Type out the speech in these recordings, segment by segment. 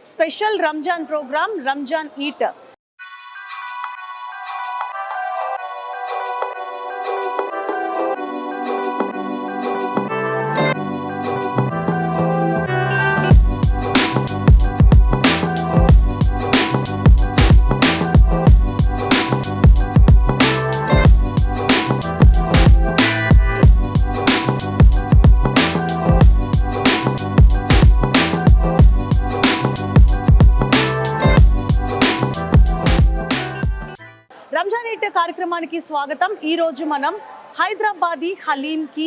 Special Ramzan program Ramzan eat. Ramzan eat కార్యక్రమానికి స్వాగతం. ఈరోజు మనం హైదరాబాదీ హలీంకి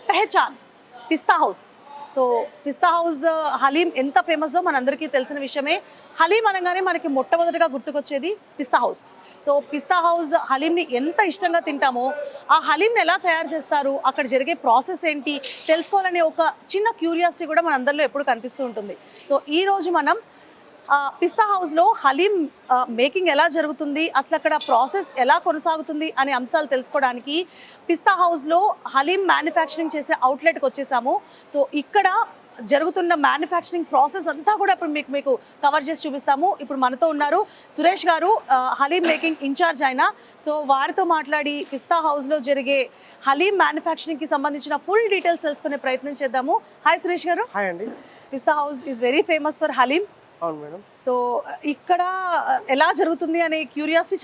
పెహచాన్ Pista House. So Pista House haleem ఎంత ఫేమస్ో మనందరికీ తెలిసిన విషయమే. హలీం అనగానే మనకి మొట్టమొదటిగా గుర్తుకొచ్చేది Pista House. So Pista House హలీంని ఎంత ఇష్టంగా తింటామో, ఆ హలీంని ఎలా తయారు చేస్తారు, అక్కడ జరిగే ప్రాసెస్ ఏంటి తెలుసుకోవాలనే ఒక చిన్న క్యూరియాసిటీ కూడా మనందరిలో ఎప్పుడు కనిపిస్తూ ఉంటుంది. సో ఈరోజు మనం పిస్తా హౌస్లో హలీం మేకింగ్ ఎలా జరుగుతుంది, అసలు అక్కడ ప్రాసెస్ ఎలా కొనసాగుతుంది అనే అంశాలు తెలుసుకోవడానికి పిస్తా హౌస్లో హలీం మ్యానుఫ్యాక్చరింగ్ చేసే అవుట్లెట్కి వచ్చేసాము. సో ఇక్కడ జరుగుతున్న మ్యానుఫ్యాక్చరింగ్ ప్రాసెస్ అంతా కూడా ఇప్పుడు మీకు కవర్ చేసి చూపిస్తాము. ఇప్పుడు మనతో ఉన్నారు సురేష్ గారు, హలీం మేకింగ్ ఇన్ఛార్జ్ ఆయన. సో వారితో మాట్లాడి పిస్తా హౌస్లో జరిగే హలీం మ్యానుఫ్యాక్చరింగ్కి సంబంధించిన ఫుల్ డీటెయిల్స్ తెలుసుకునే ప్రయత్నం చేద్దాము. హాయ్ సురేష్ గారు. హాయ్ అండి. Pista house is very famous for haleem. అవును మేడం. సో ఇక్కడ ఎలా జరుగుతుంది అనే క్యూరియాసిటీ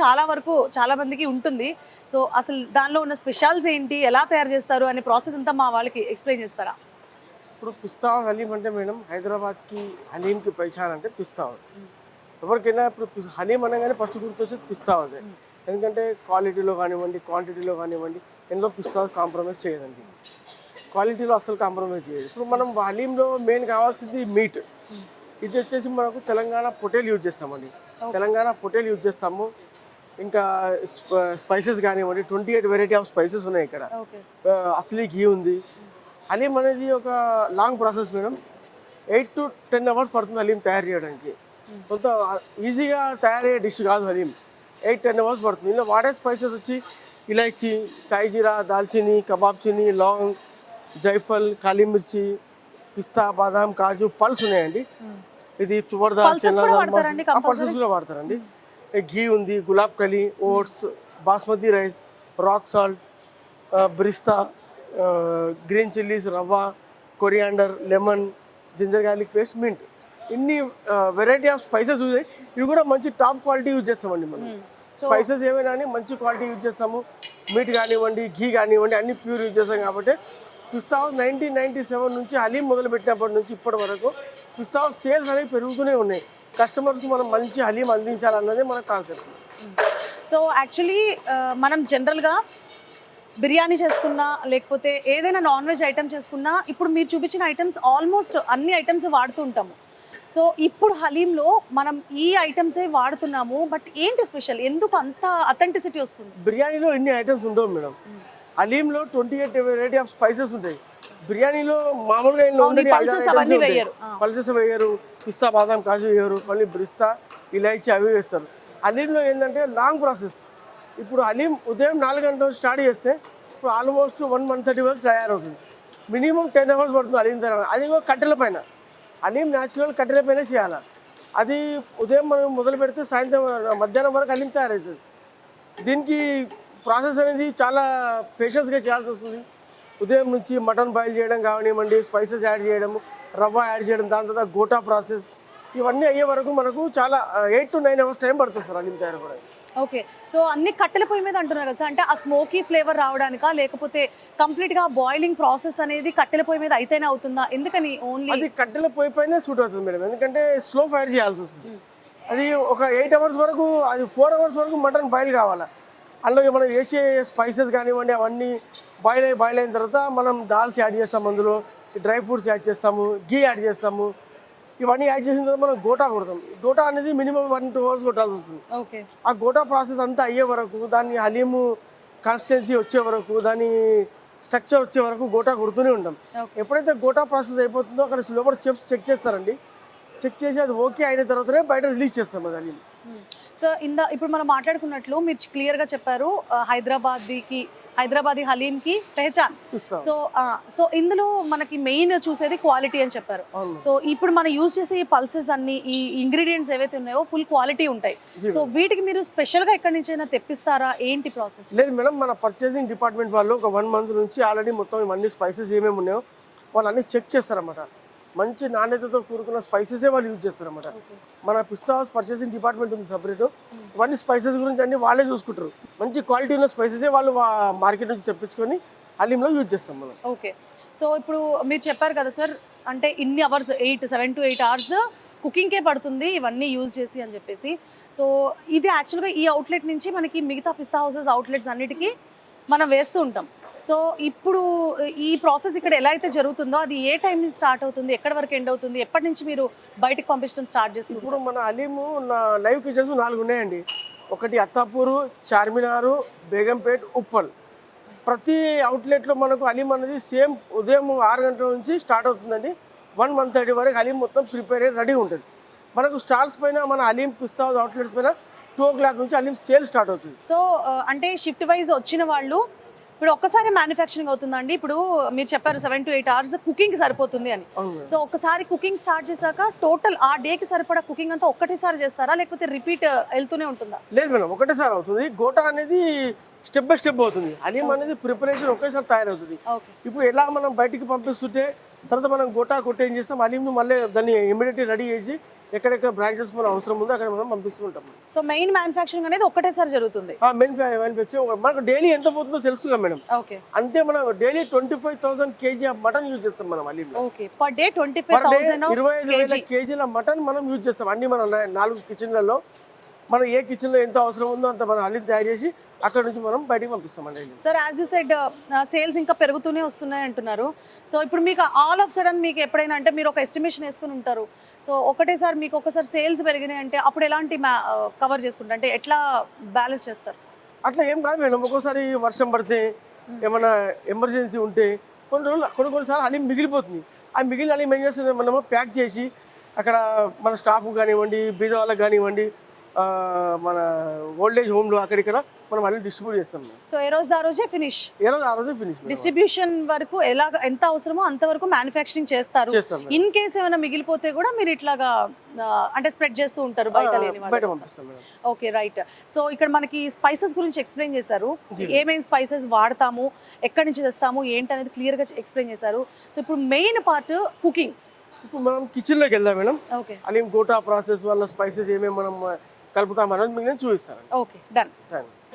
చాలా మందికి ఉంటుంది. సో అసలు దానిలో ఉన్న స్పెషల్స్ ఏంటి, ఎలా తయారు చేస్తారు అనే ప్రాసెస్ అంతా మా వాళ్ళకి ఎక్స్ప్లెయిన్ చేస్తారా? ఇప్పుడు పిస్తా హలీం అంటే మేడం, హైదరాబాద్కి హలీంకి పైచాన్ అంటే పిస్తా హౌస్. ఎవరికైనా ఇప్పుడు హలీం అనగానే ఫస్ట్ గుర్తొచ్చేది పిస్తా హౌస్. ఎందుకంటే క్వాలిటీలో కానివ్వండి, క్వాంటిటీలో కానివ్వండి, ఎందులో పిస్తా హౌస్ కాంప్రమైజ్ చేయదండి. క్వాలిటీలో అసలు కాంప్రమైజ్ చేయదు. ఇప్పుడు మనం హలీంలో మెయిన్ కావాల్సింది మీట్. ఇది వచ్చేసి మనకు తెలంగాణ పొటేల్ యూజ్ చేస్తామండి. తెలంగాణ పొటేల్ యూజ్ చేస్తాము. ఇంకా స్పైసెస్ కానివ్వండి, 28 వెరైటీ ఆఫ్ స్పైసెస్ ఉన్నాయి ఇక్కడ. అసలీ ఘీ ఉంది. హలీం అనేది ఒక long process madam. 8 to 10 hours పడుతుంది హలీం తయారు చేయడానికి. కొంత ఈజీగా తయారయ్యే డిష్ కాదు హలీం. 8-10 అవర్స్ పడుతుంది. ఇందులో వాడే స్పైసెస్ వచ్చి ఇలాచీ, సాయిజీరా, దాల్చిని, కబాబ్ చిని, లాంగ్, జైఫల్, కాళీ మిర్చి, పిస్తా, బాదాం, కాజు, పల్స్ ఉన్నాయండి. ఇది తువర్ దాల్, పల్సెస్ కూడా వాడతారండి. ఘీ ఉంది, గులాబ్ కలి, oats, basmati rice, rock salt, birista, green chillies, rava, coriander, lemon, ginger garlic paste, mint, ఇన్ని వెరైటీ ఆఫ్ స్పైసెస్ యూజ్ అయ్యి ఇవి కూడా మంచి టాప్ క్వాలిటీ యూజ్ చేస్తామండి. మనం స్పైసెస్ ఏమైనా అని మంచి క్వాలిటీ యూజ్ చేస్తాము. మీట్ కానివ్వండి, ఘీ కానివ్వండి, అన్ని ప్యూర్ యూజ్ చేస్తాం. కాబట్టి పిస్తా హౌస్ 1997 నుంచి హలీం మొదలుపెట్టినప్పటి నుంచి ఇప్పటి వరకు పిస్తా హౌస్ సేల్స్ అనేవి పెరుగుతూనే ఉన్నాయి. కస్టమర్స్కి మనం మంచి హలీం అందించాలన్నది మన కాన్సెప్ట్. సో యాక్చువల్లీ మనం జనరల్గా బిర్యానీ చేసుకున్నా, లేకపోతే ఏదైనా నాన్ వెజ్ ఐటమ్ చేసుకున్నా, ఇప్పుడు మీరు చూపించిన ఐటమ్స్ ఆల్మోస్ట్ అన్ని ఐటమ్స్ వాడుతూ ఉంటాము. సో ఇప్పుడు హలీంలో మనం ఈ ఐటమ్సే వాడుతున్నాము. బట్ ఏంటి స్పెషల్, ఎందుకు అంత అథెంటిసిటీ వస్తుంది? బిర్యానీలో ఇన్ని ఐటమ్స్ ఉండవు మేడం. హలీంలో 28 వెరైటీ ఆఫ్ స్పైసెస్ ఉంటాయి. బిర్యానీలో మామూలుగా పల్సెస్ వేయరు, పిస్తా, బాదాం, కాజు వేయరు, మళ్ళీ బ్రిస్తా, ఇలాచీ అవి వేస్తారు. హలీంలో ఏంటంటే లాంగ్ ప్రాసెస్. ఇప్పుడు హలీం ఉదయం 4 గంటలు స్టార్ట్ చేస్తే ఇప్పుడు ఆల్మోస్ట్ 1-1:30 వరకు తయారవుతుంది. మినిమం 10 అవర్స్ పడుతుంది హలీం తయారు. అది కూడా కట్టెల పైన. హలీం న్యాచురల్ కట్టెల పైన చేయాలి. అది ఉదయం మనం మొదలు పెడితే సాయంత్రం మధ్యాహ్నం వరకు హలీం తయారవుతుంది. దీనికి ప్రాసెస్ అనేది చాలా పేషెన్స్గా చేయాల్సి వస్తుంది. ఉదయం నుంచి మటన్ బాయిల్ చేయడం కానివ్వండి, స్పైసెస్ యాడ్ చేయడం, రవ్వ యాడ్ చేయడం, దాని తర్వాత గోటా ప్రాసెస్, ఇవన్నీ అయ్యే వరకు మనకు చాలా 8 to 9 అవర్స్ టైం పడుతుంది సార్ హలీం తయారు కూడా. ఓకే. సో అన్ని కట్టెల పొయ్యి మీద అంటున్నారు కదా సార్, అంటే ఆ స్మోకీ ఫ్లేవర్ రావడానికా, లేకపోతే కంప్లీట్గా బాయిలింగ్ ప్రాసెస్ అనేది కట్టెల పొయ్యి మీద అయితేనే అవుతుందా? ఎందుకని ఓన్లీ అది కట్టెల పొయ్యి పైన సూట్ అవుతుంది మేడం. ఎందుకంటే స్లో ఫైర్ చేయాల్సి వస్తుంది. అది ఒక 8 అవర్స్ వరకు, అది 4 అవర్స్ వరకు మటన్ బాయిల్ కావాలి. అందులో మనం వేసే స్పైసెస్ కానివ్వండి అవన్నీ బాయిల్ అయిన తర్వాత మనం దాల్స్ యాడ్ చేస్తాము, అందులో డ్రై ఫ్రూట్స్ యాడ్ చేస్తాము, ఘీ యాడ్ చేస్తాము. ఇవన్నీ యాడ్ చేసిన తర్వాత మనం గోటా కొడతాం. గోటా అనేది మినిమం 1-2 అవర్స్ కొట్టాల్సి వస్తుంది. ఆ గోటా ప్రాసెస్ అంతా అయ్యే వరకు, దాన్ని హలీము కన్సిస్టెన్సీ వచ్చే వరకు, దాని స్ట్రక్చర్ వచ్చే వరకు గోటా కొడుతూనే ఉంటాం. ఎప్పుడైతే గోటా ప్రాసెస్ అయిపోతుందో అక్కడ లోపల చెక్ చేస్తారండి. చెక్ చేసి అది ఓకే అయిన తర్వాతనే బయట రిలీజ్ చేస్తాం అది హలీం. సో ఇప్పుడు మనం మాట్లాడుకున్నట్లు మీరు క్లియర్గా చెప్పారు, హైదరాబాద్కి హైదరాబాదీ హలీం కి పెహచాన్. పిస్తా సో ఇందులో మనకి మెయిన్ చూసేది క్వాలిటీ అని చెప్పారు. అవును. సో ఇప్పుడు మనం యూజ్ చేసే ఈ పల్సెస్ అన్ని, ఈ ఇంగ్రీడియంట్స్ ఏవైతే ఉన్నాయో ఫుల్ క్వాలిటీ ఉంటాయి. సో వీటికి మీరు స్పెషల్ గా ఎక్కడి నుంచి అయినా తెప్పిస్తారా, ఏంటి ప్రాసెస్? లేదు మేడం, మన పర్చేసింగ్ డిపార్ట్మెంట్ వాళ్ళు ఒక 1 month నుంచి ఆల్రెడీ మొత్తం ఇవన్నీ స్పైసెస్ ఏమేమి ఉన్నాయో వాళ్ళు అన్ని చెక్ చేస్తారన్నమాట. మంచి నాణ్యతతో కూడుకున్న స్పైసెసే వాళ్ళు యూజ్ చేస్తారన్నమాట. మన పిస్తా హౌస్ పర్చేసింగ్ డిపార్ట్మెంట్ ఉంది సపరేట్, ఇవన్నీ స్పైసెస్ గురించి అన్ని వాళ్ళే చూసుకుంటారు. మంచి క్వాలిటీ ఉన్న స్పైసెసే వాళ్ళు మార్కెట్ నుంచి తెప్పించుకొని హలీంలో యూజ్ చేస్తాం మనం. ఓకే. సో ఇప్పుడు మీరు చెప్పారు కదా సార్, అంటే ఇన్ని అవర్స్ 7 to 8 hours కుకింగ్కే పడుతుంది ఇవన్నీ యూజ్ చేసి అని చెప్పేసి. సో ఇది యాక్చువల్గా ఈ అవుట్లెట్ నుంచి మనకి మిగతా పిస్తా హౌసెస్ అవుట్లెట్స్ అన్నిటికీ మనం వేస్తూ ఉంటాం. సో ఇప్పుడు ఈ ప్రాసెస్ ఇక్కడ ఎలా అయితే జరుగుతుందో అది ఏ టైం నుంచి స్టార్ట్ అవుతుంది, ఎక్కడి వరకు ఎండ్ అవుతుంది, ఎప్పటి నుంచి మీరు బయటకు పంపించడం స్టార్ట్ చేస్తుంది? ఇప్పుడు మన హలీము లైవ్ కిచెన్స్ 4 ఉన్నాయండి. ఒకటి అత్తాపూరు, చార్మినారు, బేగంపేట్, ఉప్పల్. ప్రతి అవుట్లెట్లో మనకు హలీం అనేది సేమ్ ఉదయం 6 గంటల నుంచి స్టార్ట్ అవుతుందండి. 1-1:30 వరకు హలీం మొత్తం ప్రిపేర్ అయ్యి రెడీ ఉంటుంది. మనకు స్టాల్స్ పైన మన హలీం పిస్తా అవుట్లెట్స్ పైన 2 o'clock నుంచి హలీం సేల్ స్టార్ట్ అవుతుంది. సో అంటే షిఫ్ట్ వైజ్ వచ్చిన వాళ్ళు ఇప్పుడు ఒక్కసారి మ్యానుఫ్యాక్చరింగ్ అవుతుందండి. ఇప్పుడు మీరు చెప్పారు 7 to 8 hours కుకింగ్ సరిపోతుంది అని. సో ఒక్కసారి కుకింగ్ స్టార్ట్ చేశాక టోటల్ ఆ డేకి సరిపడా కుకింగ్ అంతా ఒక్కటేసారి చేస్తారా, లేకపోతే రిపీట్ వెళ్తూనే ఉంటుందా? లేదు మేడం, ఒకటేసారి అవుతుంది. గోటా అనేది స్టెప్ బై స్టెప్ అవుతుంది. హలీం అనేది ప్రిపరేషన్ ఒకేసారి తయారవుతుంది. ఇప్పుడు ఎలా మనం బయటికి పంపిస్తుంటే తర్వాత మనం గోటా కొట్టి ఏం చేస్తాం, హలీంను మళ్ళీ దాన్ని ఇమీడియట్లీ రెడీ చేసి ఎక్కడెక్కడ బ్రాంచెస్ మనం అవసరం ఉందో అక్కడ మనం పంపిస్తుంటాం. సో మెయిన్ మ్యానుఫ్యాక్చరింగ్ అనేది ఒక్కటేసారి జరుగుతుంది. మెయిన్ మ్యానుఫ్యాక్చరింగ్ మనకు డైలీ ఎంత పోతుందో తెలుస్తుందా మేడం? ఓకే. అంతే. మనం daily 25,000 kg of mutton use చేస్తాం మనం హలీంలో. Okay. Per day 25,000 kg mutton మనం యూజ్ చేస్తాం. అన్ని మన 4 కిచెన్లలో మనం ఏ కిచెన్లో ఎంత అవసరం ఉందో అంత మనం హలీం తయారు చేసి అక్కడ నుంచి మనం బయటికి పంపిస్తామండి. Sir as you said sales ఇంకా పెరుగుతూనే వస్తున్నాయి అంటున్నారు. సో ఇప్పుడు మీకు ఆల్ ఆఫ్ సడన్ మీకు ఎప్పుడైనా అంటే మీరు ఒక ఎస్టిమేషన్ వేసుకుని ఉంటారు. సో ఒకటేసారి మీకు ఒకసారి సేల్స్ పెరిగినాయి అంటే అప్పుడు ఎలాంటి కవర్ చేసుకుంటారు, అంటే ఎట్లా బ్యాలెన్స్ చేస్తారు? అట్లా ఏం కాదు మేడం. ఒక్కోసారి వర్షం పడితే ఏమైనా ఎమర్జెన్సీ ఉంటే కొన్నిసార్లు హలీం మిగిలిపోతుంది. ఆ మిగిలిన హలీం ఏం చేస్తుంది, మనము ప్యాక్ చేసి అక్కడ మన స్టాఫ్ కానివ్వండి, బీద వాళ్ళకి కానివ్వండి, మన ఓల్డేజ్ హోమ్లో అక్కడిక్కడ మనం అన్ని డిస్ట్రిబ్యూట్ చేస్తాం. సో ఏ రోజు ఆ రోజే ఫినిష్, ఫినిష్. డిస్ట్రిబ్యూషన్ వరకు ఎంత అవసరమో అంతవరకు మ్యానుఫ్యాక్చరింగ్ చేస్తారు. ఇన్ కేస్ ఏమైనా మిగిలిపోతే కూడా మీరు ఇట్లాగా అంటే స్ప్రెడ్ చేస్తూ ఉంటారు బయట లేని వాళ్ళు. Okay, right. సో ఇక్కడ మనకి స్పైసెస్ గురించి ఎక్స్ప్లెయిన్ చేశారు, ఏమేమి స్పైసెస్ వాడతాము, ఎక్కడి నుంచి తెస్తాము ఏంటి అనేది క్లియర్గా ఎక్స్ప్లెయిన్ చేశారు. సో ఇప్పుడు మెయిన్ పార్ట్ కుకింగ్. ఇప్పుడు మనం కిచెన్లోకి వెళ్దాం madam. Okay. Haleem gota process వల్ల స్పైసెస్ ఏమేమి మనం కలుపుతాం అనేది మీకు నేను చూపిస్తాను. Okay, done.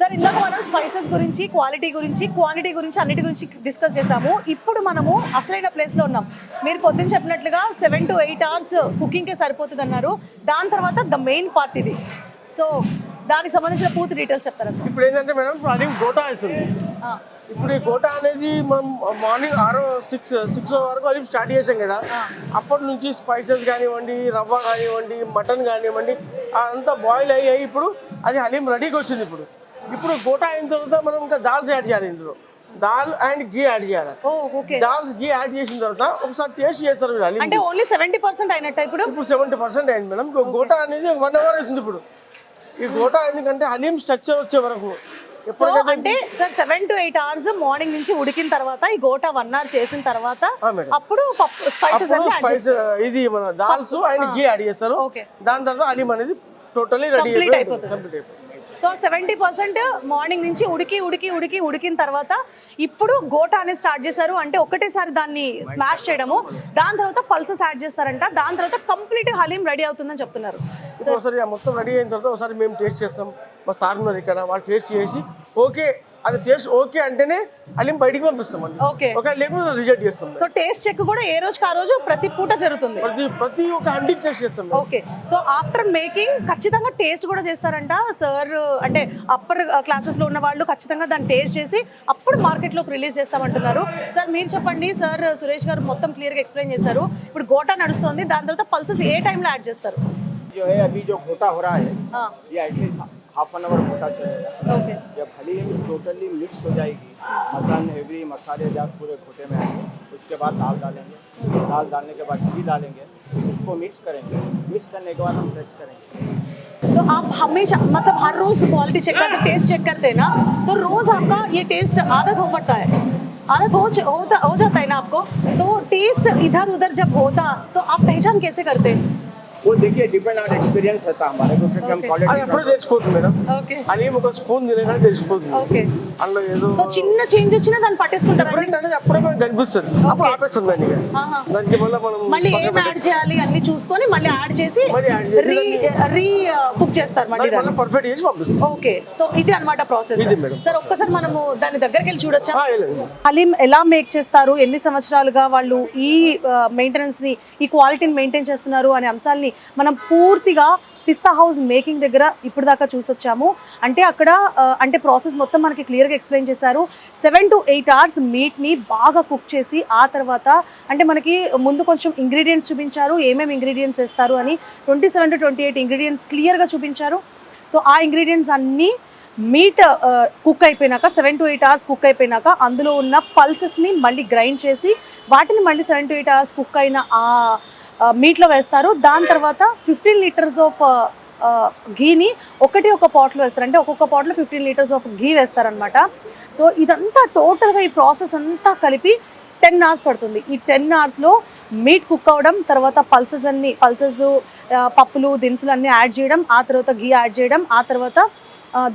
సార్ ఇందాక మనం స్పైసెస్ గురించి, క్వాలిటీ గురించి, క్వాంటిటీ గురించి అన్నిటి గురించి డిస్కస్ చేసాము. ఇప్పుడు మనము అసలైన ప్లేస్లో ఉన్నాం. మీరు పొద్దున్న చెప్పినట్లుగా 7 to 8 hours కుకింగ్కే సరిపోతుంది అన్నారు. దాని తర్వాత ద మెయిన్ పార్ట్ ఇది. సో దానికి సంబంధించిన పూర్తి డీటెయిల్స్ చెప్తారా సార్? ఇప్పుడు ఏంటంటే మేడం, ఇప్పుడు హలీం గోటా అవుతుంది. ఇప్పుడు ఈ గోటా అనేది మనం మార్నింగ్ 6 వరకు హలీం స్టార్ట్ చేసాం కదా, అప్పటి నుంచి స్పైసెస్ కానివ్వండి, రవ్వ కానివ్వండి, మటన్ కానివ్వండి అంతా బాయిల్ అయ్యాయి. ఇప్పుడు అది హలీం రెడీకి వచ్చింది. ఇప్పుడు గోటా అయిన తర్వాత మనం ఇంకా దాల్స్ యాడ్ చేయాలి. ఇందులో దాల్ అండ్ గీ యాడ్ చేయాలి. దాల్స్ గీ యాడ్ చేసిన తర్వాత ఒకసారి టేస్ట్ చేస్తారు. అంటే ఓన్లీ 70% అయినట్టు ఇప్పుడు 70% అయింది మేడం. గోటా అనేది 1 hour అవుతుంది. ఇప్పుడు ఈ గోటా ఎందుకంటే హలీం స్ట్రక్చర్ వచ్చే వరకు అంటే సార్ 7 to 8 hours మార్నింగ్ నుంచి ఉడికిన తర్వాత ఈ గోటా 1 hour చేసిన తర్వాత అప్పుడు స్పైసెస్ ఇది మన దాల్స్ అండ్ గీ యాడ్ చేస్తారు. దాని తర్వాత హలీం అనేది టోటలీ రెడీ అయిపోతుంది. సో 70% మార్నింగ్ నుంచి ఉడికిన తర్వాత ఇప్పుడు గోటా అనేది స్టార్ట్ చేశారు. అంటే ఒకటేసారి దాన్ని స్మాష్ చేయడము, దాని తర్వాత పల్సెస్ యాడ్ చేస్తారంట, దాని తర్వాత కంప్లీట్ హలీం రెడీ అవుతుందని చెప్తున్నారు. ఒకసారి మొత్తం రెడీ అయిన తర్వాత ఒకసారి మేము టేస్ట్ చేస్తాం. మా సార్ ఉన్నారు ఇక్కడ, వాళ్ళు టేస్ట్ చేసి ఓకే అది టేస్ట్ ఓకే అంటేనే హలీం బయటికి పంపిస్తామండి. ఓకే లేకపోతే రిజెక్ట్ చేస్తాం. సో టేస్ట్ చెక్ కూడా ఏ రోజుకి ఆ రోజు ప్రతి పూట జరుగుతుంది. ప్రతి ఒక్క హండీకి టేస్ట్ చేస్తాం. ఓకే. సో ఆఫ్టర్ మేకింగ్ ఖచ్చితంగా టేస్ట్ కూడా చేస్తారంట సార్. అంటే అప్పర్ క్లాసెస్లో ఉన్న వాళ్ళు ఖచ్చితంగా దాన్ని టేస్ట్ చేసి అప్పుడు మార్కెట్లోకి రిలీజ్ చేస్తామంటున్నారు. సార్ మీరు చెప్పండి. సార్ సురేష్ గారు మొత్తం క్లియర్గా ఎక్స్ప్లెయిన్ చేశారు. ఇప్పుడు గోటా నడుస్తుంది, దాని తర్వాత పల్సెస్ ఏ టైంలో యాడ్ చేస్తారు? जो घोटा हो रहा है ये एटलीस्ट हाफ एन आवर घोटा चलेगा. जब हलीम टोटली मिक्स हो जाएगी, मटन एवरी मसालेदार पूरे घोटे में आएंगे, उसके बाद दाल डालेंगे. दाल डालने के बाद घी डालेंगे, उसको मिक्स करेंगे. मिक्स करने के बाद हम टेस्ट करेंगे. तो आप हमेशा मतलब हर रोज क्वालिटी चेक करते, टेस्ट चेक करते हैं ना, तो रोज आपका ये टेस्ट आदत हो पड़ता है, आदत हो जाता है ना आपको, तो टेस्ट इधर उधर जब होता तो आप पहचान कैसे करते हैं? वो देखिए डिपेंड ऑन एक्सपीरियंस रहता है हमारे को, क्योंकि हम Okay. అది क्वालिटी ఎప్పుడో తెలిసిపోతుంది మేడం. ఓకే హలీం ఒక స్పూన్ తినగానే తెలిసిపోతుంది. ఓకే. అందులో ఏదో సో చిన్న చేంజ్ వచ్చినా దాన్ని పట్టేసుకుంటారు డిఫరెంట్ అనేది అప్పుడే మనకు కనిపిస్తుంది. అప్పుడు ఆపేస్తుంది దాన్ని ఇక. ఆహా. దానికి మళ్ళీ మనం మళ్ళీ పక్కన ఏం యాడ్ చేయాలి అన్ని చూసుకొని మళ్ళీ యాడ్ చేసి మళ్ళీ యాడ్ చేసి రీ కుక్ చేస్తారు మళ్ళీ దాన్ని దాన్ని. మళ్ళీ పర్ఫెక్ట్ చేసి పంపిస్తాం. ఓకే, సో ఇది అన్నమాట ప్రాసెస్. ఇది మేడం. సార్ ఒక్కసారి మనము దాని దగ్గరికి వెళ్ళి చూడొచ్చా? వెళ్ళండి. హలీం ఎలా మేక్ చేస్తారు, ఎన్ని సంవత్సరాలుగా వాళ్ళు ఈ మెయింటెనెన్స్ ని, ఈ క్వాలిటీని మెయింటైన్ చేస్తున్నారు అనే అంశాలని మనం పూర్తిగా పిస్తా హౌస్ మేకింగ్ దగ్గర ఇప్పుడు దాకా చూసొచ్చాము. అంటే అక్కడ అంటే ప్రాసెస్ మొత్తం మనకి క్లియర్గా ఎక్స్ప్లెయిన్ చేశారు. 7 to 8 hours మీట్ని బాగా కుక్ చేసి ఆ తర్వాత అంటే మనకి ముందు కొంచెం ఇంగ్రీడియంట్స్ చూపించారు, ఏమేమి ఇంగ్రీడియంట్స్ వేస్తారు అని. 27 to 28 ఇంగ్రీడియంట్స్ క్లియర్గా చూపించారు. సో ఆ ఇంగ్రీడియంట్స్ అన్నీ మీట్ కుక్ అయిపోయినాక 7 to 8 hours కుక్ అయిపోయినాక అందులో ఉన్న పల్సెస్ని మళ్ళీ గ్రైండ్ చేసి వాటిని మళ్ళీ 7 to 8 hours కుక్ అయిన ఆ మీట్లో వేస్తారు. దాని తర్వాత 15 liters ఆఫ్ ఘీని ఒక పాట్లో వేస్తారు. అంటే ఒక్కొక్క పాట్లో 15 liters ఆఫ్ ఘీ వేస్తారనమాట. సో ఇదంతా టోటల్గా ఈ ప్రాసెస్ అంతా కలిపి 10 hours పడుతుంది. ఈ 10 hoursలో మీట్ కుక్ అవ్వడం, తర్వాత పల్సెస్ పప్పులు దినుసులు అన్నీ యాడ్ చేయడం, ఆ తర్వాత ఘీ యాడ్ చేయడం, ఆ తర్వాత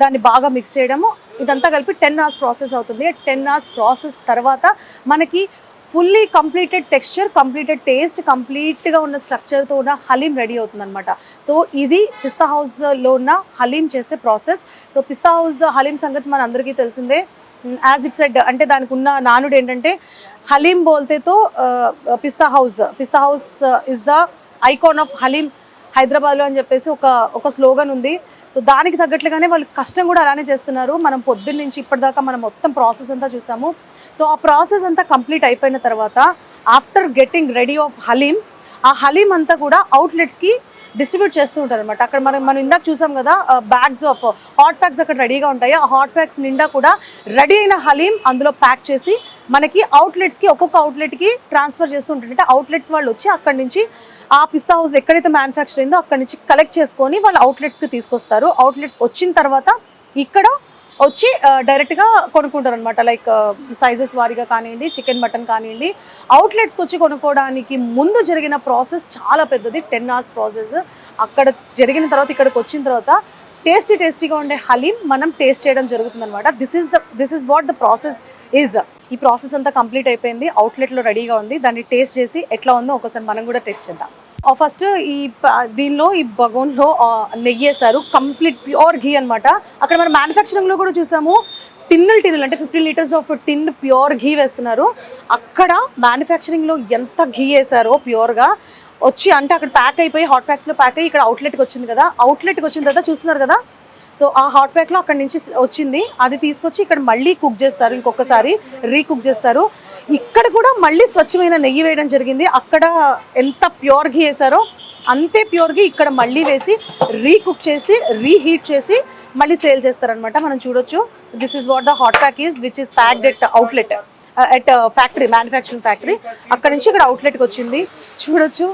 దాన్ని బాగా మిక్స్ చేయడము, ఇదంతా కలిపి 10 hours ప్రాసెస్ అవుతుంది. 10 hours ప్రాసెస్ తర్వాత మనకి fully completed texture, completed taste, కంప్లీట్గా ఉన్న స్ట్రక్చర్తో ఉన్న హలీం రెడీ అవుతుందన్నమాట. సో ఇది పిస్తా హౌస్లో ఉన్న హలీం చేసే process. So Pista House haleem సంగతి మన అందరికీ తెలిసిందే. యాజ్ ఇట్ సెడ్ అంటే దానికి ఉన్న నానుడు ఏంటంటే హలీం బోల్తేతో Pista house is the icon of haleem హైదరాబాద్లో అని చెప్పేసి ఒక స్లోగన్ ఉంది. సో దానికి తగ్గట్లుగానే వాళ్ళు కష్టం కూడా అలానే చేస్తున్నారు. మనం పొద్దున్న నుంచి ఇప్పటిదాకా మనం మొత్తం ప్రాసెస్ అంతా చూసాము. సో ఆ ప్రాసెస్ అంతా కంప్లీట్ అయిపోయిన తర్వాత after getting ready of haleem, ఆ హలీం అంతా కూడా అవుట్లెట్స్కి డిస్ట్రిబ్యూట్ చేస్తూ ఉంటారు అనమాట. అక్కడ మనం ఇందాక చూసాం కదా బ్యాగ్స్ ఆఫ్ హాట్ ప్యాక్స్ అక్కడ రెడీగా ఉంటాయి. ఆ హాట్ ప్యాక్స్ నిండా కూడా రెడీ అయిన హలీం అందులో ప్యాక్ చేసి మనకి అవుట్లెట్స్కి ఒక్కొక్క అవుట్లెట్కి ట్రాన్స్ఫర్ చేస్తూ ఉంటారు. అంటే అవుట్లెట్స్ వాళ్ళు వచ్చి అక్కడి నుంచి ఆ పిస్తా హౌస్ ఎక్కడైతే మ్యానుఫ్యాక్చర్ అయిందో అక్కడి నుంచి కలెక్ట్ చేసుకొని వాళ్ళు అవుట్లెట్స్కి తీసుకొస్తారు. అవుట్లెట్స్ వచ్చిన తర్వాత ఇక్కడ వచ్చి డైరెక్ట్గా కొనుక్కుంటారు అనమాట. లైక్ సైజెస్ వారీగా కానివ్వండి, చికెన్ మటన్ కానివ్వండి, అవుట్లెట్స్కి వచ్చి కొనుక్కోవడానికి ముందు జరిగిన ప్రాసెస్ చాలా పెద్దది, 10 hours ప్రాసెస్. అక్కడ జరిగిన తర్వాత ఇక్కడికి వచ్చిన తర్వాత టేస్టీగా ఉండే హలీం మనం టేస్ట్ చేయడం జరుగుతుంది అనమాట. This is what the process is. ఈ ప్రాసెస్ అంతా కంప్లీట్ అయిపోయింది, అవుట్లెట్లో రెడీగా ఉంది. దాన్ని టేస్ట్ చేసి ఎట్లా ఉందో ఒకసారి మనం కూడా టేస్ట్ చేద్దాం. ఫస్ట్ దీనిలో ఈ బగోన్లో నెయ్యి వేసారు, కంప్లీట్ ప్యూర్ ఘీ అనమాట. అక్కడ మనం మ్యానుఫ్యాక్చరింగ్లో కూడా చూసాము టిన్నులు అంటే 15 liters ఆఫ్ టిన్ ప్యూర్ ఘీ వేస్తున్నారు. అక్కడ మ్యానుఫ్యాక్చరింగ్లో ఎంత ఘీ వేసారో ప్యూర్గా వచ్చి అంటే అక్కడ ప్యాక్ అయిపోయి హాట్ ప్యాక్స్లో ప్యాక్ అయ్యి ఇక్కడ అవుట్లెట్కి వచ్చింది కదా. అవుట్లెట్కి వచ్చిన తర్వాత చూస్తున్నారు కదా, సో ఆ హాట్ ప్యాక్లో అక్కడి నుంచి వచ్చింది, అది తీసుకొచ్చి ఇక్కడ మళ్ళీ కుక్ చేస్తారు, ఇంకొకసారి రీకుక్ చేస్తారు. ఇక్కడ కూడా మళ్ళీ స్వచ్ఛమైన నెయ్యి వేయడం జరిగింది. అక్కడ ఎంత ప్యూర్ ఘీ వేసారో అంతే ప్యూర్ ఘీ ఇక్కడ మళ్ళీ వేసి రీకుక్ చేసి రీహీట్ చేసి మళ్ళీ సేల్ చేస్తారనమాట. మనం చూడొచ్చు, this is what the hot pack is which is packed at outlet at factory, manufacturing factory. అక్కడ నుంచి ఇక్కడ అవుట్లెట్కి వచ్చింది. చూడొచ్చు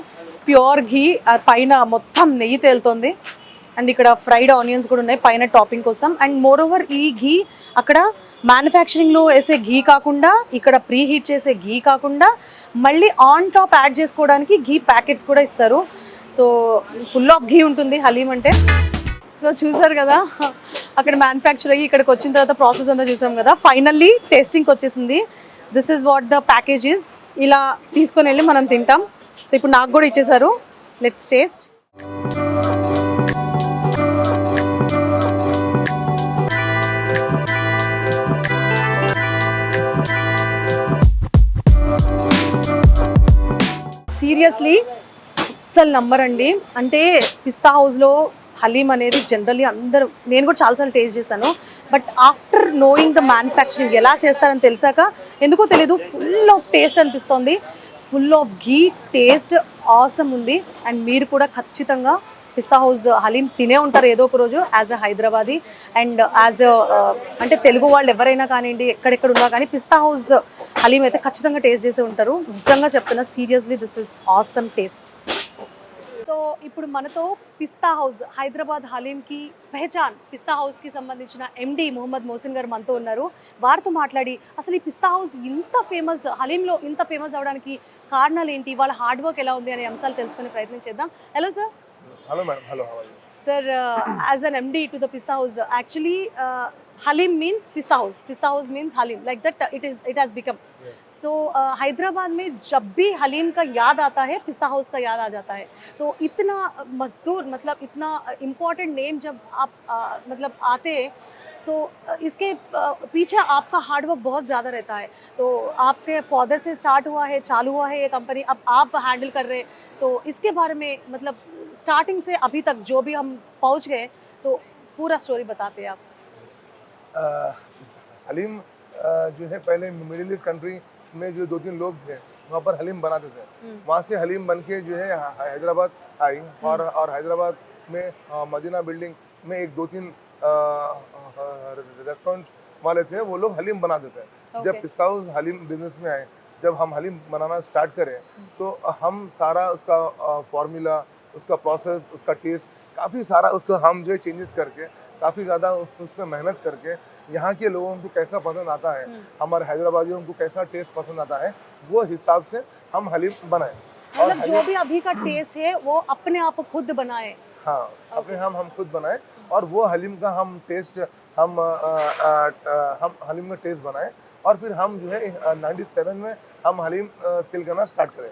ప్యూర్ ఘీ, పైన మొత్తం నెయ్యి తేలుతోంది. అండ్ ఇక్కడ ఫ్రైడ్ ఆనియన్స్ కూడా ఉన్నాయి పైన టాపింగ్ కోసం. అండ్ మోర్ ఓవర్ ఈ ఘీ అక్కడ మ్యానుఫ్యాక్చరింగ్లో వేసే ఘీ కాకుండా, ఇక్కడ ప్రీ హీట్ చేసే ఘీ కాకుండా మళ్ళీ ఆన్ టాప్ యాడ్ చేసుకోవడానికి ఘీ ప్యాకెట్స్ కూడా ఇస్తారు. సో ఫుల్ ఆఫ్ ఘీ ఉంటుంది హలీం అంటే. సో చూసారు కదా, అక్కడ మ్యానుఫ్యాక్చర్ అయ్యి ఇక్కడికి వచ్చిన తర్వాత ప్రాసెస్ అంతా చూసాం కదా. ఫైనల్లీ టేస్టింగ్కి వచ్చేసింది. This is what the package is. ఇలా తీసుకొని వెళ్ళి మనం తింటాం. సో ఇప్పుడు నాకు కూడా ఇచ్చేసారు, లెట్స్ టేస్ట్. సీరియస్లీ అస్సలు నమ్మరండి. అంటే పిస్తా హౌస్లో హలీం అనేది జనరల్లీ అందరూ, నేను కూడా చాలాసార్లు టేస్ట్ చేశాను, but after knowing the manufacturing ఎలా చేస్తారని తెలిసాక ఎందుకో తెలీదు, ఫుల్ ఆఫ్ టేస్ట్ అనిపిస్తుంది. Full of ghee taste awesome ఉంది. అండ్ మీరు కూడా ఖచ్చితంగా పిస్తా హౌస్ హలీం తినే ఉంటారు ఏదో ఒక రోజు as a Hyderabadi and as అంటే తెలుగు వాళ్ళు ఎవరైనా కానివ్వండి, ఎక్కడెక్కడ ఉన్నా కానీ పిస్తా హౌస్ హలీం అయితే ఖచ్చితంగా టేస్ట్ చేసి ఉంటారు. నిజంగా చెప్తున్నా, seriously this is awesome taste. So so ఇప్పుడు మనతో పిస్తా హౌస్ హైదరాబాద్ హలీంకి పెహచాన్ పిస్తా హౌస్కి సంబంధించిన ఎండి మొహమ్మద్ మోసిన్ గారు మనతో ఉన్నారు. వారితో మాట్లాడి అసలు ఈ పిస్తా హౌస్ ఇంత ఫేమస్, హలీంలో ఇంత ఫేమస్ అవడానికి కారణాలు ఏంటి, వాళ్ళ హార్డ్ వర్క్ ఎలా ఉంది అనే అంశాలు తెలుసుకునే ప్రయత్నం చేద్దాం. Hello sir. Hello, madam. Hello, how are you? Sir, as an MD to the Pista House, actually Halim means Pista House. Pista House means Halim. Like that, it has become. Yes. So Hyderabad में जब भी हलीम का याद आता है, पिस्ता house का याद आ जाता है. तो इतना मजदूर, मतलब इतना इम्पोर्टेंट नेम जब आप मतलब आते हैं, तो इसके पीछे आपका हार्डवर्क बहुत ज़्यादा रहता है. तो आपके फादर से स्टार्ट हुआ है, चालू हुआ है ये कंपनी, अब आप हैंडल कर रहे हैं. तो इसके बारे में मतलब स्टार्टिंग से अभी तक जो भी हम पहुंच गए, तो पूरा स्टोरी बताते हैं आप. हलीम जो है पहले मिडिल ईस्ट कंट्री में जो 2-3 लोग थे वहाँ पर हलीम बनाते थे. वहाँ से हलीम बन के जो है हैदराबाद आई और हैदराबाद में मदीना बिल्डिंग में एक 2-3 रेस्टोरेंट वाले थे, वो लोग हलीम बनाते थे. जब पिस्ता हाउस हलीम बिजनेस में आए, जब हम हलीम बनाना स्टार्ट करें, तो हम सारा उसका फॉर्मूला, उसका प्रोसेस, उसका टेस्ट, काफ़ी सारा उसको हम जो है चेंजेस करके, काफ़ी ज़्यादा उस पर मेहनत करके, यहाँ के लोगों को कैसा पसंद आता है, हमारे हैदराबादियों को कैसा टेस्ट पसंद आता है, वो हिसाब से हम हलीम बनाए. मतलब जो भी अभी का टेस्ट है वो अपने आप खुद बनाए. हाँ, अपने हम खुद बनाए और वो हलीम का हम टेस्ट हम हलीम का टेस्ट बनाए. और फिर हम जो है 97 में हम हलीम सेल करना स्टार्ट करें.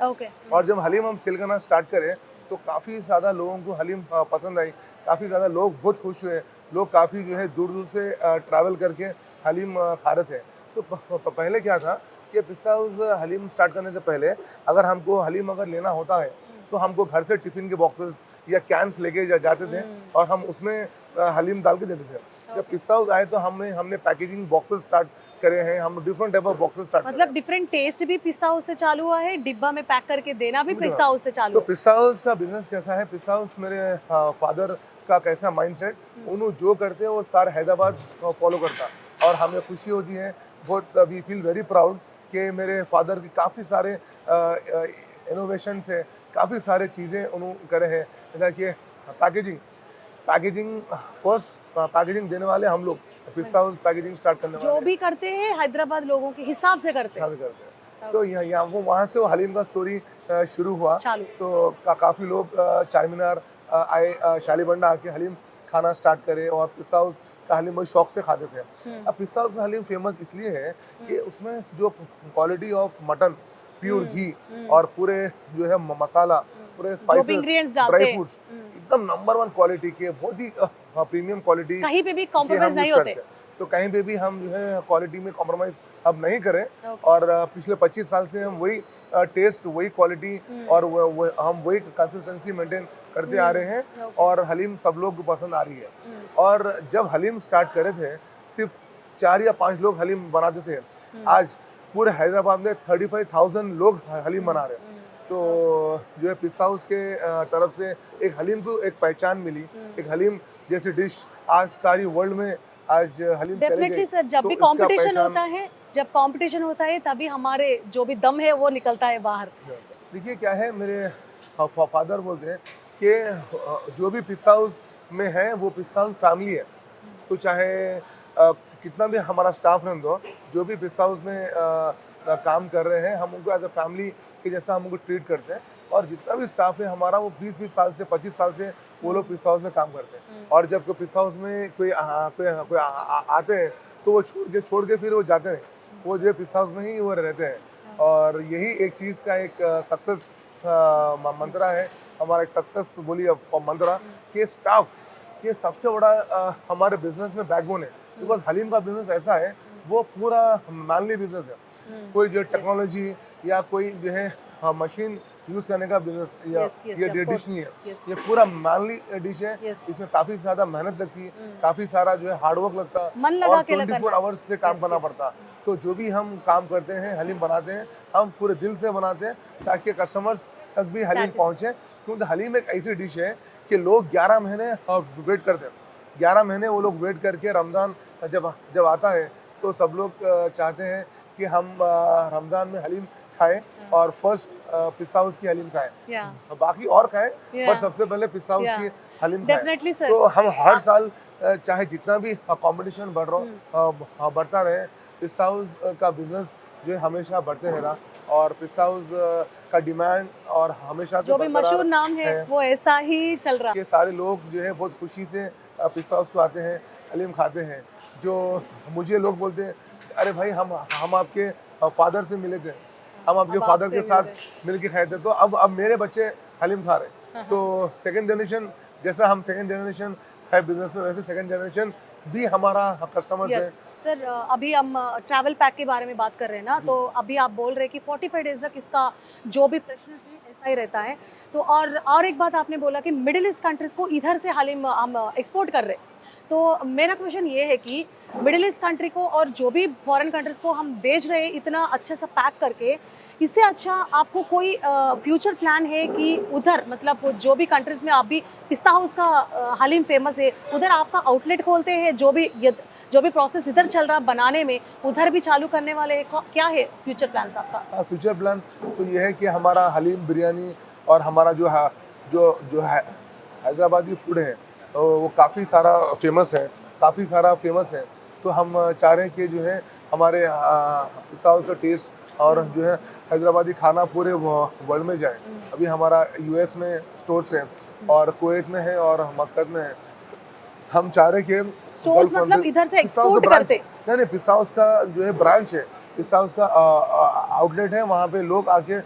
और जब हलीम हम सेल करना स्टार्ट करें, तो काफ़ी ज़्यादा लोगों को हलीम पसंद आई. काफ़ी ज़्यादा लोग बहुत खुश हुए. लोग काफ़ी जो है दूर दूर से ट्रैवल करके हलीम खा रहे थे. तो पहले क्या था कि पिस्ता हाउस हलीम स्टार्ट करने से पहले अगर हमको हलीम अगर लेना होता है, तो हमको घर से टिफ़िन के बॉक्सेस या कैंस लेके जाते थे और हम उसमें हलीम डाल के देते थे. जब पिस्ता हाउस आए तो हमने पैकेजिंग बॉक्सेस स्टार्ट करे हैं. हम different type of boxes start मतलब डिफरेंट टेस्ट भी पिस्ता हाउस से चालू हुआ है, डिब्बा में पैक करके देना भी पिस्ता हाउस से चालू. तो पिस्ता हाउस का बिजनेस कैसा है, पिस्ता हाउस मेरे फादर का कैसा माइंडसेट, उन्होंने जो करते हैं वो सारा हैदराबाद फॉलो करता. और हमें खुशी होती है बहुत, वी फील वेरी प्राउड कि मेरे फादर की काफ़ी सारे इनोवेशन से काफ़ी सारे चीज़ें उन्होंने करे हैं. जैसा कि पैकेजिंग फर्स्ट पैकेजिंग देने वाले हम लोग, पिस्ता हाउस पैकेजिंग स्टार्ट करने वाले जो भी करते हैं हैदराबाद लोगों के हिसाब से करते हैं. तो यहाँ वो वहाँ से वो हलीम का स्टोरी शुरू हुआ. तो काफ़ी लोग चार मीनार आए, शालीबंडा आके हलीम खाना स्टार्ट करे और पिस्ता हाउस का हलीम बहुत शौक से खाते थे. अब पिस्ता हाउस का हलीम फेमस इसलिए है कि उसमें जो क्वालिटी ऑफ मटन, प्योर घी और पूरे जो है मसाला, पूरे स्पाइसेस, ड्राई फ्रूट्स एकदम नंबर 1 क्वालिटी के, बहुत ही प्रीमियम क्वालिटी, कहीं पे भी कॉम्प्रोमाइज नहीं होते. तो कहीं पे भी हम जो है क्वालिटी में कॉम्प्रोमाइज अब नहीं करें. और पिछले 25 साल से हम वही टेस्ट, वही क्वालिटी और हम वही कंसिस्टेंसी मेंटेन करते आ रहे हैं. और हलीम सब लोग को पसंद आ रही है. और जब हलीम स्टार्ट करे थे, सिर्फ 4 या 5 लोग हलीम बनाते थे. आज पूरे हैदराबाद में 35,000 लोग हलीम बना रहे हैं. तो जो है पिस्ता हाउस के तरफ से एक हलीम को एक पहचान मिली. एक हलीम जैसी डिश आज सारी वर्ल्ड में आज हलीम चली गई. डेफिनेटली सर, जब भी कंपटीशन होता है, जब कंपटीशन होता है तभी हमारे जो भी दम है वो निकलता है बाहर. देखिए क्या है, मेरे फादर बोलते हैं कि जो भी पिस्ता हाउस में है वो पिस्ता हाउस फैमिली है. तो चाहे कितना भी हमारा स्टाफ रहने दो, जो भी पिस्ता हाउस में काम कर रहे हैं, हम उनको एज अ फैमिली के जैसा हम उनको ट्रीट करते हैं. और जितना भी स्टाफ है हमारा, वो 20-20 साल से 25 साल से वो लोग पिस्ता हाउस में काम करते हैं. और जब कोई पिस्ता हाउस में कोई आते हैं, तो वो छोड़ के फिर वो जाते हैं. वो जो है पिस्ता हाउस में ही वो रहते हैं. और यही एक चीज़ का एक सक्सेस मंत्रा है हमारा, एक सक्सेस बोलिए मंत्रा कि स्टाफ ये सबसे बड़ा हमारे बिजनेस में बैकबोन है. बिकॉज हलीम का बिजनेस ऐसा है, वो पूरा मैनली बिजनेस है. कोई जो टेक्नोलॉजी या कोई जो है मशीन यूज करने का बिजनेस या ये डिश नहीं है. ये पूरा मैनली डिश है. इसमें काफी ज्यादा मेहनत लगती है, काफी सारा जो है हार्डवर्क लगता है, और 24 आवर्स से काम करना पड़ता है. तो जो भी हम काम करते हैं, हलीम बनाते हैं, हम पूरे दिल से बनाते हैं ताकि कस्टमर्स तक भी हलीम पहुंचे. क्योंकि हलीम एक ऐसी डिश है कि लोग 11 महीने वेट करते हैं. 11 महीने वो लोग वेट करके रमज़ान जब आता है, तो सब लोग चाहते हैं कि हम रमज़ान में हलीम खाए और फर्स्ट पिस्ता हाउस की हलीम खाए, या बाकी और खाए पर Yeah. सबसे पहले पिस्ता हाउस Yeah. की हलीम खाए। Definitely sir. तो हम हर साल चाहे जितना भी कंपटीशन बढ़ता रहे, पिस्ता हाउस का बिजनेस जो है हमेशा बढ़ते रहेगा और पिस्ता हाउस का डिमांड और हमेशा से जो भी बरकरार मशहूर नाम है वो ऐसा ही चल रहा के सारे लोग जो है बहुत खुशी से पिस्ता हाउस को आते हैं, हलीम खाते हैं। जो मुझे लोग बोलते हैं, अरे भाई हम आपके फादर से मिले थे, हम आपके अब फादर आपसे के साथ मिल के खाए थे, तो अब मेरे बच्चे हलीम खा रहे। तो सेकंड जनरेशन, जैसा हम सेकंड जनरेशन है बिजनेस में, वैसे सेकंड जनरेशन भी हमारा कस्टमर्स है। Yes sir. अभी हम ट्रैवल पैक के बारे में बात कर रहे हैं ना, तो अभी आप बोल रहे हैं कि 45 डेज तक इसका जो भी फ्रेशनेस है ऐसा ही रहता है। तो और एक बात आपने बोला कि मिडिल ईस्ट कंट्रीज को इधर से हलीम हम एक्सपोर्ट कर रहे हैं। तो मेरा क्वेश्चन ये है कि मिडिल ईस्ट कंट्री को और जो भी फॉरेन कंट्रीज को हम बेच रहे हैं इतना अच्छे से पैक करके, इससे अच्छा आपको कोई फ्यूचर प्लान है कि उधर मतलब जो भी कंट्रीज में आप भी पिस्ता हाउस का हलीम फेमस है, उधर आपका आउटलेट खोलते हैं, जो भी प्रोसेस इधर चल रहा बनाने में उधर भी चालू करने वाले हैं? क्या है फ्यूचर प्लान्स आपका? फ्यूचर प्लान तो ये है कि हमारा हलीम बिरयानी और हमारा जो है हैदराबादी फूड है वो काफ़ी सारा फेमस है। तो हम चाह रहे हैं कि जो है हमारे पिस्ता हाउस का टेस्ट और जो है हैदराबादी खाना पूरे वर्ल्ड में जाए। अभी हमारा यूएस में स्टोर्स है और कुवैत में है और मस्कत में है। हम चाह रहे हैं कि स्टोर्स मतलब इधर से एक्सपोर्ट करते? नहीं, पिस्ता हाउस का जो है ब्रांच है, पिस्ता हाउस का आउटलेट है, वहाँ पे लोग आके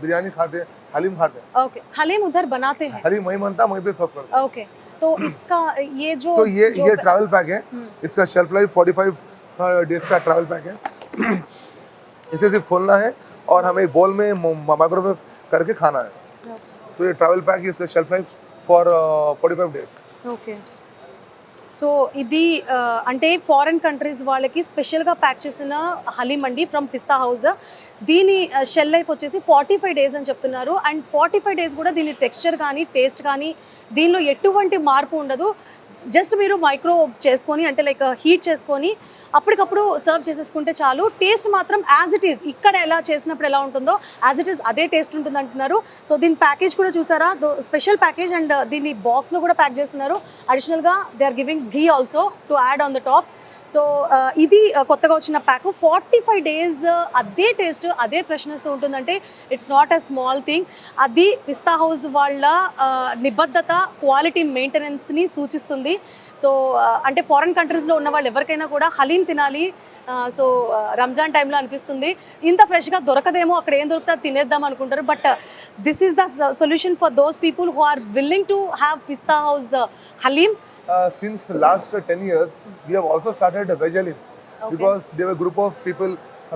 बिरयानी खाते, हलीम खाते। ओके, हलीम उधर बनाते हैं? हलीम वहीं बनता, वहीं पे सर्व करते। ओके, तो इसका ये तो ये ट्रैवल पैक है, इसका शेल्फ लाइफ 45 डेज का ट्रैवल पैक है। इसे सिर्फ खोलना है और हमें बोल में माइक्रोवेव करके खाना है। तो ये travel pack is shelf life for 45 days. Okay, so ఇది అంటే ఫారెన్ కంట్రీస్ వాళ్ళకి స్పెషల్గా ప్యాక్ చేసిన హలీం అండి ఫ్రమ్ పిస్తా హౌస్. దీని షెల్ లైఫ్ వచ్చేసి 45 డేస్ అని చెప్తున్నారు. అండ్ 45 డేస్ కూడా దీని టెక్స్చర్ కానీ టేస్ట్ కానీ దీనిలో ఎటువంటి మార్పు ఉండదు. జస్ట్ మీరు మైక్రో చేసుకొని అంటే లైక్ హీట్ చేసుకొని అప్పటికప్పుడు సర్వ్ చేసేసుకుంటే చాలు. టేస్ట్ మాత్రం యాజ్ ఇట్ ఈజ్ ఇక్కడ ఎలా చేసినప్పుడు ఎలా ఉంటుందో యాజ్ ఇట్ ఈజ్ అదే టేస్ట్ ఉంటుంది అంటున్నారు. సో దీని ప్యాకేజ్ కూడా చూసారా, స్పెషల్ ప్యాకేజ్. అండ్ దీన్ని బాక్స్లో కూడా ప్యాక్ చేస్తున్నారు. అడిషనల్గా they are giving ghee also to add on the top. So ఇది కొత్తగా వచ్చిన ప్యాక్. 45 డేస్ అదే టేస్ట్ అదే ఫ్రెష్నెస్తో ఉంటుందంటే it's not a small thing. అది పిస్తా హౌస్ వాళ్ళ నిబద్ధత, క్వాలిటీ మెయింటెనెన్స్ని సూచిస్తుంది. సో అంటే ఫారెన్ కంట్రీస్లో ఉన్న వాళ్ళు ఎవరికైనా కూడా హలీం తినాలి. సో రంజాన్ టైంలో అనిపిస్తుంది ఇంత ఫ్రెష్గా దొరకదేమో, అక్కడ ఏం దొరుకుతా తినేద్దాం అనుకుంటారు. But this is the solution for those people who are willing to have Pista House haleem. Since last 10 years, we have also started a veg halim because there were group of people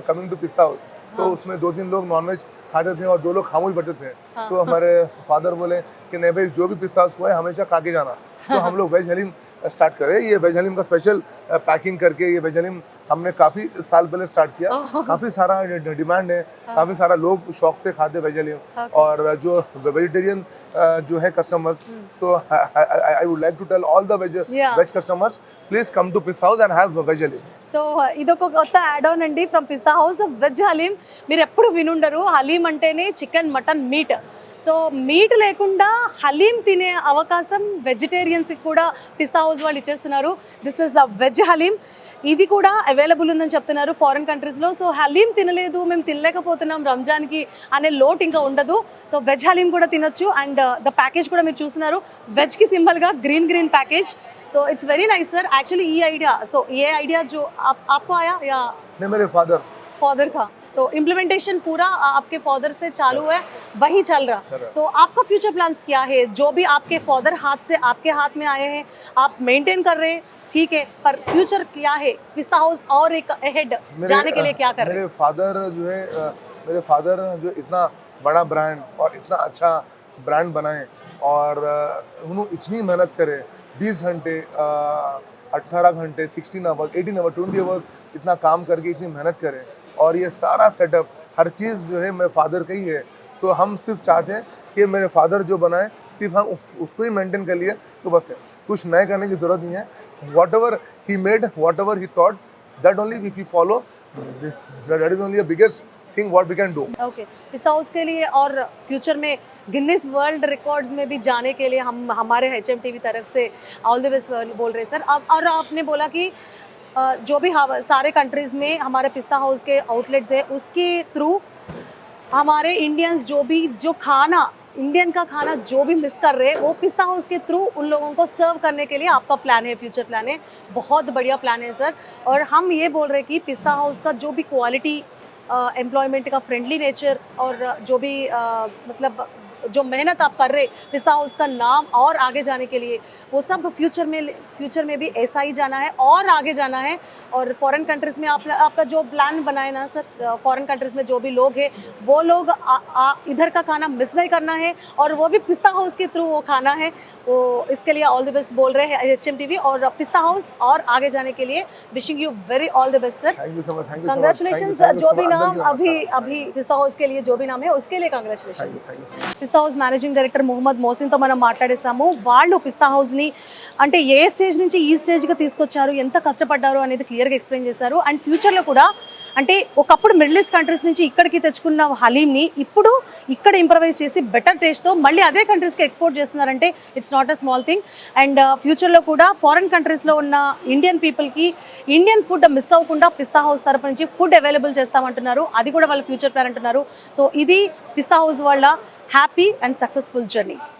coming to Pista House. तो उसमें 2-3 लोग nonveg खाते थे और 2 लोग खामोश बैठे थे. तो हमारे फादर बोले कि नहीं भाई, जो भी पिस्ता हाउस को है हमेशा खा के जाना. तो हम लोग वेज हलीम स्टार्ट करें. ये वेज हलीम का स्पेशल पैकिंग करके ये वेज हलीम हमने काफ़ी साल पहले स्टार्ट किया. काफ़ी सारा डिमांड है, काफ़ी सारा लोग शौक से खाते वेज हलीम. और जो वेजिटेरियन जो है customers, so I would like to tell all the veg customers, please come to Pista House and have veg halim. So ఇదొక కొత్త యాడ్ ఆన్ అండి from pista house, veg haleem. మీరు ఎప్పుడు వినుండరు, హలీం అంటేనే chicken, mutton, meet. So meet లేకుండా హలీం తినే అవకాశం వెజిటేరియన్స్కి కూడా పిస్తా హౌస్ వాళ్ళు ఇచ్చేస్తున్నారు. This is a veg haleem. ఇది కూడా అవైలబుల్ ఉందని చెప్తున్నారు ఫారెన్ కంట్రీస్లో. సో హలీం తినలేదు, మేము తినలేకపోతున్నాం రంజాన్కి అనే లోటు ఇంకా ఉండదు. సో వెజ్ హలీం కూడా తినొచ్చు. అండ్ ద ప్యాకేజ్ కూడా మీరు చూస్తున్నారు, వెజ్కి సింబల్గా green package. So it's very nice sir. Actually ये आइडिया, सो ये आइडिया जो आपको आया या नहीं, मेरे फादर का? सो इम्प्लीमेंटेशन पूरा आपके फादर से चालू है, वही चल रहा. तो आपका फ्यूचर प्लान्स क्या है? जो भी आपके फादर हाथ से आपके हाथ में आए हैं आप मेंटेन कर रहे हैं, ठीक है, पर फ्यूचर क्या है पिस्ता हाउस और एक अहेड जाने के लिए क्या कर रहे हैं? मेरे फादर जो इतना बड़ा ब्रांड और इतना अच्छा ब्रांड बनाए और उन्होंने इतनी मेहनत करे, 20 घंटे 18 घंटे 16 आवर्स 18 आवर्स 20 आवर्स इतना काम करके इतनी मेहनत करें. और ये सारा सेटअप हर चीज़ जो है मेरे फादर का ही है. सो हम सिर्फ चाहते हैं कि मेरे फादर जो बनाए सिर्फ हम उसको ही मेंटेन कर लिए तो बस है, कुछ नए करने की ज़रूरत नहीं है. whatever he made, whatever he thought, that only if we follow, that is only the biggest think what we can do. Okay, पिस्ता हाउस के लिए और फ्यूचर में गिनीज वर्ल्ड रिकॉर्ड्स में भी जाने के लिए हम हमारे HMTV तरफ से ऑल द बेस्ट बोल रहे हैं सर। अब और आपने बोला कि जो भी सारे कंट्रीज़ में हमारे पिस्ता हाउस के आउटलेट्स है उसके थ्रू हमारे इंडियंस जो खाना इंडियन का खाना जो भी मिस कर रहे हैं वो पिस्ता हाउस के थ्रू उन लोगों को सर्व करने के लिए आपका प्लान है, फ्यूचर प्लान है। बहुत बढ़िया प्लान है सर। और हम ये बोल रहे हैं कि पिस्ता हाउस का जो भी क्वालिटी, एम्प्लॉयमेंट का फ्रेंडली नेचर और जो भी मतलब जो मेहनत आप कर रहे पिस्ता हाउस का नाम और आगे जाने के लिए, वो सब फ्यूचर में भी ऐसा ही जाना है और आगे जाना है। और फॉरेन कंट्रीज़ में आपका जो प्लान बनाए ना सर, फॉरेन कंट्रीज़ में जो भी लोग हैं वो लोग इधर का खाना मिस नहीं करना है और वो भी पिस्ता हाउस के थ्रू वो खाना है। वो इसके लिए ऑल द बेस्ट बोल रहे हैं HMTV और पिस्ता हाउस और आगे जाने के लिए wishing you very all the best sir. Thank you so much. Thank you so much. Congratulation Thank you जो so भी much. नाम अंदर की बात. अभी पिस्ता हाउस के लिए जो भी नाम है उसके लिए congratulation. Thank you. Pista house managing director Mohammed మోసిన్తో మనం మాట్లాడేసాము। వాళ్ళు పిస్తా హౌస్ని అంటే ఏ స్టేజ్ నుంచి ఈ స్టేజ్కి తీసుకొచ్చారు, ఎంత కష్టపడ్డారు అనేది క్లియర్గా ఎక్స్ప్లెయిన్ చేశారు। అండ్ ఫ్యూచర్లో కూడా అంటే ఒకప్పుడు మిడిల్ ఈస్ట్ కంట్రీస్ నుంచి ఇక్కడికి తెచ్చుకున్న హలీంని ఇప్పుడు ఇక్కడ ఇంప్రవైజ్ చేసి బెటర్ టేస్ట్తో మళ్ళీ అదే కంట్రీస్కి ఎక్స్పోర్ట్ చేస్తున్నారంటే it's not a small thing. And ఫ్యూచర్లో కూడా ఫారెన్ కంట్రీస్లో ఉన్న ఇండియన్ పీపుల్కి ఇండియన్ ఫుడ్ మిస్ అవ్వకుండా పిస్తా హౌస్ తరపు నుంచి ఫుడ్ అవైలబుల్ చేస్తామంటున్నారు, అది కూడా వాళ్ళ ఫ్యూచర్ ప్లాన్ అంటున్నారు। సో ఇది పిస్తా హౌస్ వాళ్ళ హ్యాపీ అండ్ సక్సెస్ఫుల్ జర్నీ।